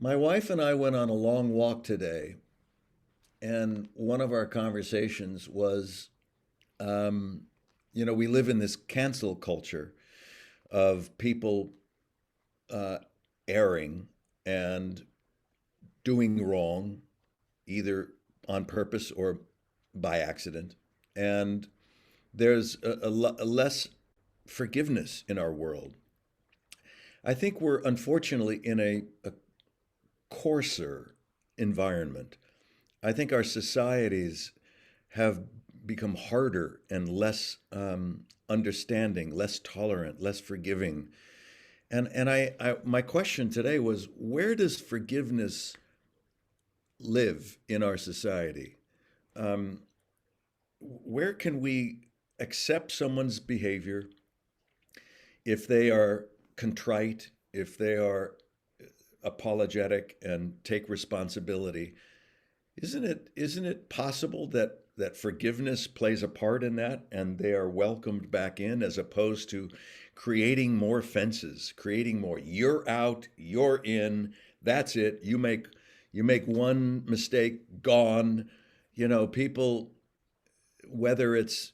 My wife and I went on a long walk today, and one of our conversations was, um, we live in this cancel culture of people uh, erring and doing wrong, either on purpose or by accident. And there's a less forgiveness in our world. I think we're unfortunately in a coarser environment. I think our societies have become harder and less understanding, less tolerant, less forgiving. And my question today was, where does forgiveness live in our society? Um, where can we accept someone's behavior if they are contrite, if they are apologetic and take responsibility? Isn't it possible that forgiveness plays a part in that and they are welcomed back in, as opposed to creating more fences, creating more, you're out, you're in, that's it. You make one mistake, gone. People, whether it's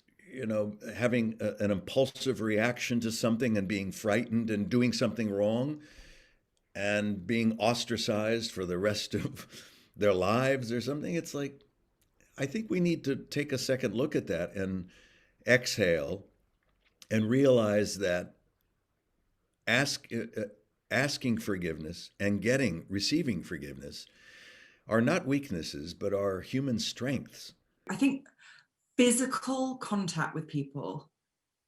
having an impulsive reaction to something and being frightened and doing something wrong and being ostracized for the rest of their lives or something. It's like, I think we need to take a second look at that and exhale and realize that ask, asking forgiveness and receiving forgiveness are not weaknesses, but are human strengths. I think physical contact with people,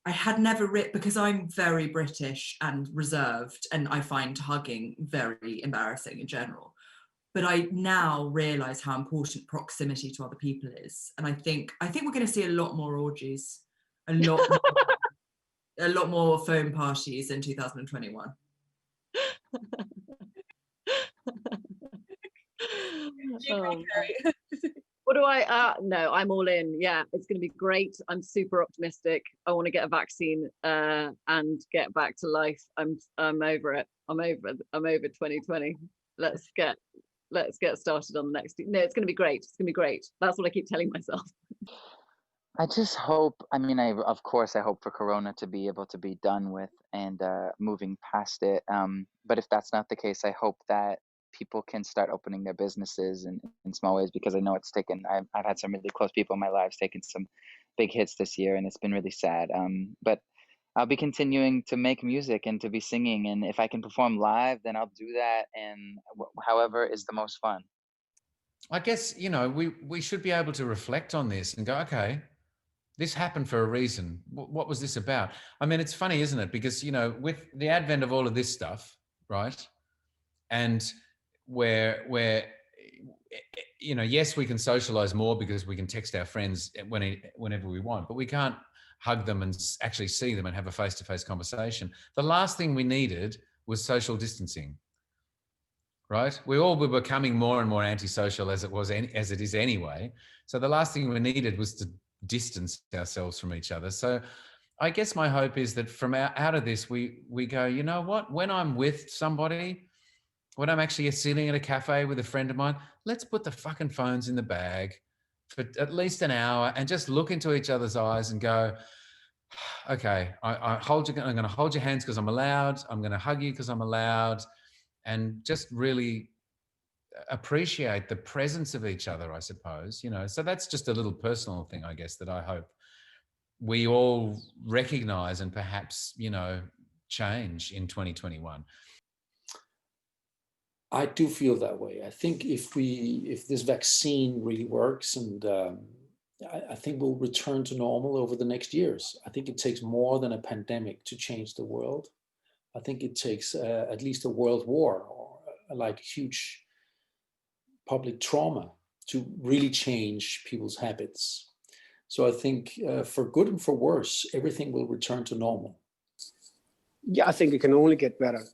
I had never because I'm very British and reserved, and I find hugging very embarrassing in general. But I now realize how important proximity to other people is. And I think we're going to see a lot more orgies, a lot more, a lot more foam parties in 2021. What do I no, I'm all in. Yeah, it's going to be great. I'm super optimistic. I want to get a vaccine and get back to life. I'm over it. I'm over 2020. Let's get started on the next. No, it's going to be great. It's going to be great. That's what I keep telling myself. I just hope, I mean, of course, I hope for Corona to be able to be done with and moving past it. But if that's not the case, I hope that people can start opening their businesses in small ways, because I know it's taken, I've had some really close people in my lives taking some big hits this year, and it's been really sad. But I'll be continuing to make music and to be singing. And if I can perform live, then I'll do that. And however is the most fun. I guess, we should be able to reflect on this and go, okay, this happened for a reason. What was this about? I mean, it's funny, isn't it? Because, with the advent of all of this stuff, right? And where yes, we can socialize more because we can text our friends whenever we want, but we can't hug them and actually see them and have a face-to-face conversation. The last thing we needed was social distancing, right? We all were becoming more and more antisocial as it is anyway. So the last thing we needed was to distance ourselves from each other. So I guess my hope is that from out of this, we go, you know what, when I'm with somebody, when I'm actually sitting at a cafe with a friend of mine, let's put the fucking phones in the bag for at least an hour and just look into each other's eyes and go, okay, I'm going to hold your hands because I'm allowed. I'm going to hug you because I'm allowed. And just really appreciate the presence of each other, I suppose, So that's just a little personal thing, I guess, that I hope we all recognize and perhaps, change in 2021. I do feel that way. I think if this vaccine really works, and I think we'll return to normal over the next years. I think it takes more than a pandemic to change the world. I think it takes at least a world war or like huge public trauma to really change people's habits. So I think for good and for worse, everything will return to normal. Yeah, I think it can only get better.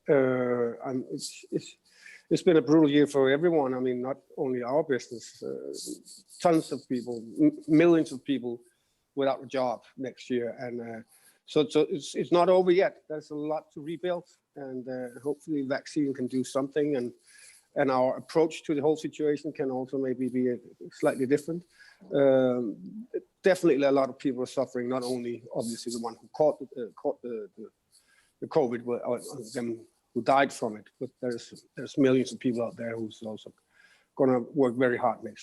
It's been a brutal year for everyone. I mean, not only our business, tons of people, millions of people without a job next year. And so it's not over yet. There's a lot to rebuild, and hopefully vaccine can do something. And and our approach to the whole situation can also maybe be slightly different. Definitely, a lot of people are suffering. Not only obviously the one who caught the COVID, or them who died from it, but there's millions of people out there who's also going to work very hard next year.